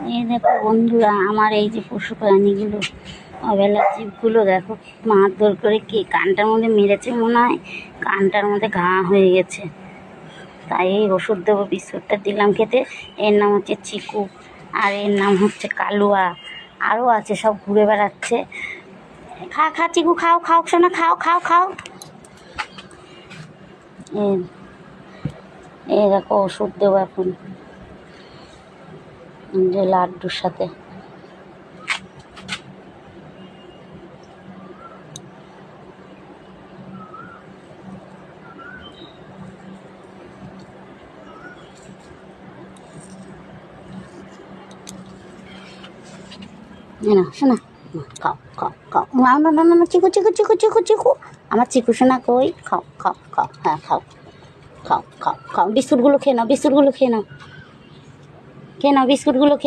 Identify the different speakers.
Speaker 1: এই দেখো বন্ধুরা, আমার এই যে পশু প্রাণীগুলো, অবেলা জীবগুলো দেখো মারধর করে কে কানটার মধ্যে মেরেছে, মনে হয় কানটার মধ্যে ঘা হয়ে গেছে। তাই এই ওষুধ দেবো, বিস্কুটটা দিলাম খেতে। এর নাম হচ্ছে চিকু, আর এর নাম হচ্ছে কালুয়া। আরও আছে, সব ঘুরে বেড়াচ্ছে। খা খা চিকু, খাও খাও শোনা, খাও খাও খাও। এই দেখো ওষুধ দেবো এখন, যে লাড্ডুর সাথে। না শোনা, খাও খাও খাও। না না না না, চিকু চিকু চিকু চিকু চিকু, আমার চিকু শোনা কই? খাও খাও খাও, হ্যাঁ খাও খাও খাও খাও। বিস্কুটগুলো খেয়ে নাও, বিস্কুটগুলো খেয়ে নাও, খেয়ে নাও বিস্কুটগুলো।